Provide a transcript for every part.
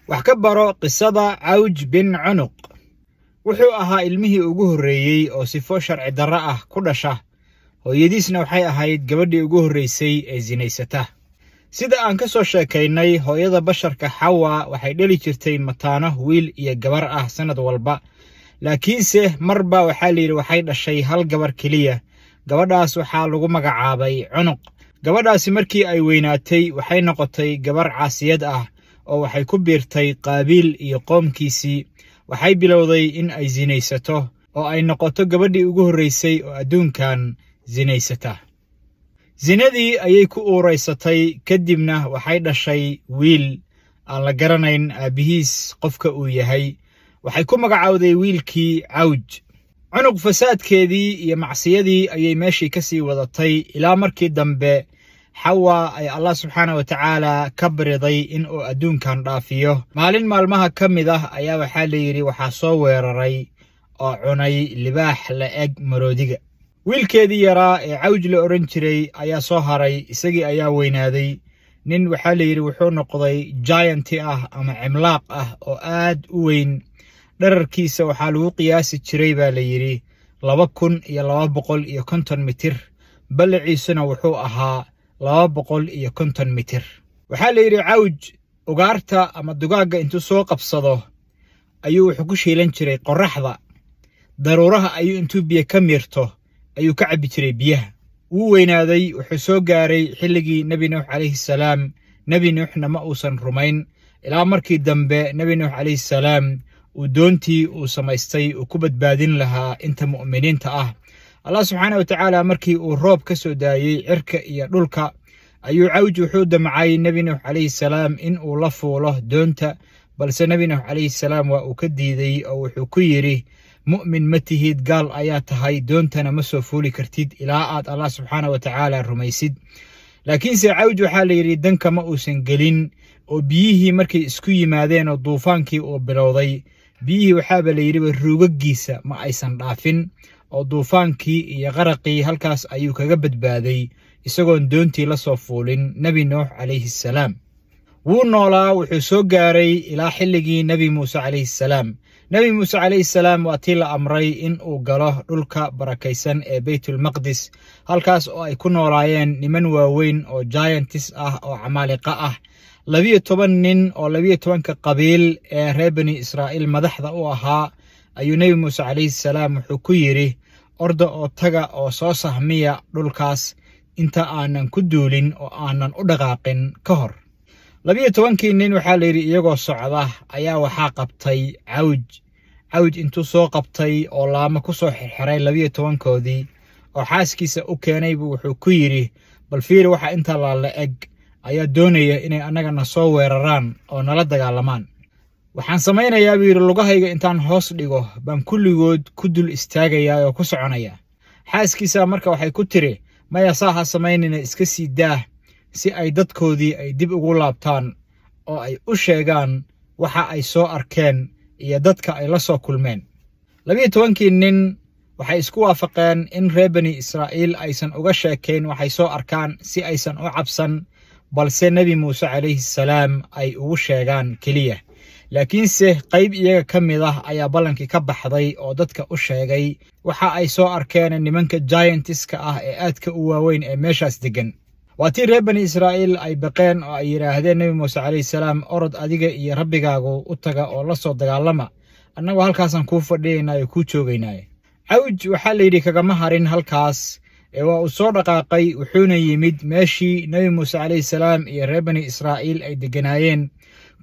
wax ka baro qisada Cawj bin Cunuq. Wuxuu ahaa ilmihii ugu horreeyay oo sifo sharci darro ah ku dhasha, hooyadiisna waxay ahayd gabadhii ugu horreysay ee zinaysata. Sida aan ka soo sheekaynay, hooyada basharka Xawa waxay dhali jirtay mataano wiil iyo gabar ah sanad walba, laakiinse marba waxaa la yidhi waxay dhashay hal gabar keliya. Gabadhaas waxaa lagu magacaabay Cunuq. Gabadhaasi markii ay weynaatay waxay noqotay gabar caasiyad ah oo waxay ku biirtay Qaabiil iyo qoomkiisii. Waxay bilowday in ay zinaysato oo ay noqoto gabadhii ugu horreysay oo adduunkan zinaysata. Zinadii ayay ku uuraysatay, kadibna waxay dhashay wiil aan la garanayn aabihiis qofka uu yahay. Waxay ku magacaawday wiilkii Cawj. Cunuq fasaadkeedii iyo macsiyadii ayay meeshii ka sii wadatay ilaa markii dambe Xawa ay Allah subxaanahu wa tacaala ka bariday in uu adduunkan dhaafiyo. Maalin maalmaha ka mid ah ayaa waxaa la yidhi waxaa soo weeraray oo cunay libaax la eg maroodiga. Wiilkeedii yaraa ee Cawj la oran jiray ayaa soo haray, isagii ayaa weynaaday. Nin waxaa la yidhi wuxuu noqday giant ah ama cimlaaq ah oo aad u weyn. Dherarkiisa waxaa lagu qiyaasi jiray baa la yidhi 2,250 mitir. Balliciisuna wuxuu ahaa 250 mitir. Waxaa la yidhi Cawj ugaarta ama dugaagga intuu soo qabsado ayuu wuxuu ku shiilan jiray qorraxda. Daruuraha ayuu intuu biyo ka miirto ayuu ka cabbi jiray biyaha. Wuu weynaaday, wuxuu soo gaaray xilligii Nabi Nuux calayhi salaam. Nabi Nuuxna ma uusan rumayn ilaa markii dambe Nabi Nuux calayhi salaam uu doontii uu samaystay uu ku badbaadin lahaa inta mu'miniinta ah. Allah subxaanahu wa tacaala markii uu roob ka soo daayey cirka iyo dhulka ayuu Cawj wuxuu damcay Nabi Nuux calayhi salaam in uu la fuulo doonta, balse Nabi Nuux calayhi salaam waa uu ka diiday oo wuxuu ku yidhi mu'min ma tihid, gaal ayaa tahay, doontana ma soo fuuli kartid ilaa aad Allah subxaanahu wa tacaala rumaysid. Laakiinse Cawj waxaa la yidhi danka ma uusan gelin, oo biyihii markay isku yimaadeen oo duufaankii uu bilowday, biyihii waxaaba la yidhiba ruugaggiisa ma aysan dhaafin, oo duufaankii iyo qaraqii halkaas ayuu kaga badbaaday isagoon doontii la soo fuulin Nabi Nuux calayhi salaam. Wuu noolaa, wuxuu soo gaaray ilaa xilligii Nabi Muuse calayhi salaam. Nabi Muuse calayhi salaam waa tii la amray in uu galo dhulka barakaysan ee Baytulmaqdis, halkaas oo ay ku noolaayeen niman waaweyn oo giants ah oo camaaliqa ah. 12 nin oo 12 qabiil ee reer bani Israa'iil madaxda u ahaa ayuu Nabi Muuse calayhi salaam wuxuu ku yidhi orda oo taga oo soo sahmiya dhulkaas inta aanan ku duulin oo aanan u dhaqaaqin ka hor. 12 nin waxaa la yidhi iyagoo socda ayaa waxaa qabtay Cawj intuu soo qabtay oo laamo ku soo xirxiray 12koodii oo xaaskiisa u keenay buu wuxuu ku yidhi bal fiiri waxa inta la eg ayaa doonaya inay annagana soo weeraraan oo nala dagaalamaan. Waxaan samaynayaa buu yidhi lugahayga intaan hoos dhigo baan kulligood ku dul istaagayaa oo ku soconaya. Xaaskiisa marka waxay ku tiri maya saaha samaynina, iska sii daah si ay dadkoodii ay dib ugu laabtaan oo ay u sheegaan waxa ay soo arkeen iyo dadka ay la soo kulmeen. 12 nin waxay isku waafaqeen in reer bani Israa'iil aysan uga sheekayn waxay soo arkaan si aysan u cabsan, balse Nabi Muuse calayhi salaam ay ugu sheegaan keliya. Laakiinse qayb iyaga ka mid ah ayaa ballankii ka baxday oo dadka u sheegay waxa ay soo arkeen nimanka giantska ah ee aadka u waaweyn ee meeshaas degan. waa tii reer bani Israa'iil ay baqeen oo ay yiraahdeen Nabi Muuse calayhi salaam orod adiga iyo rabbigaagu u taga oo la soo dagaalama, annagu halkaasaan kuu fadhiyaynaa oo kuu joogaynaa. Cawj waxaa la yidhi kagama harin halkaas ee waa uu soo dhaqaaqay, wuxuuna yimid meeshii Nabi Muuse calayhi salaam iyo reer bani Israa'iil ay deganaayeen.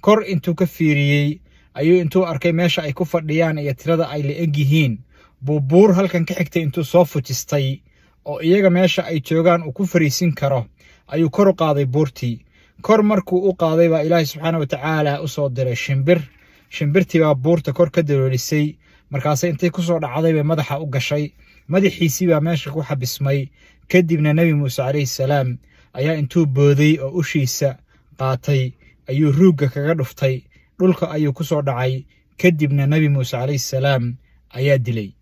Kor intuu ka fiiriyey ayuu intuu arkay meesha ay ku fadhiyaan iyo tirada ay la eg yihiin, buur halkan ka xigtay intuu soo fujistay oo iyaga meesha ay joogaan uu ku fariisin karo ayuu kor u qaaday buurtii. Kor markuu u qaaday baa Ilaahay subxaanahu wa tacaala u soo diray shimbir. Shimbirtii baa buurta kor ka daloolisay, markaasay intay ku soo dhacday bay madaxa u gashay. Madaxiisii baa meesha ku xabismay. Kadibna Nabi Muuse calayhi salaam ayaa intuu booday oo ushiisa qaatay ayuu ruugga kaga dhuftay, dhulka ayuu ku soo dhacay. Kadibna Nabi Muuse calayhi salaam ayaa dilay.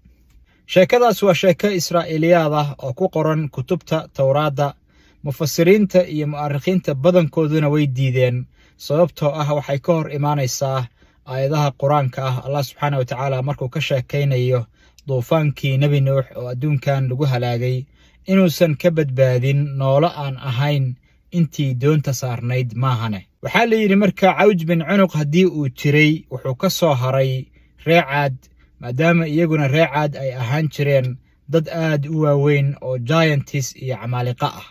Sheekadaas waa sheeko Israa'iiliyaad ah oo ku qoran kutubta Tawraadda. Mufasiriinta iyo mu'arikhiinta badankooduna way diideen sababtoo ah waxay ka hor imaanaysaa aayadaha qur-aanka ah. Allah subxaana wa tacaala markuu ka sheekaynayo duufaankii nebi nuux oo adduunkan lagu halaagay inuusan ka badbaadin noolo aan ahayn intii doonta saarnayd maahane. waxaa la yidhi marka Cawj bin Cunuq haddii uu jiray wuxuu ka soo haray reer Caad, maadaama iyaguna reer Caad ay ahaan jireen dad aad u waaweyn oo giants iyo camaaliqa ah.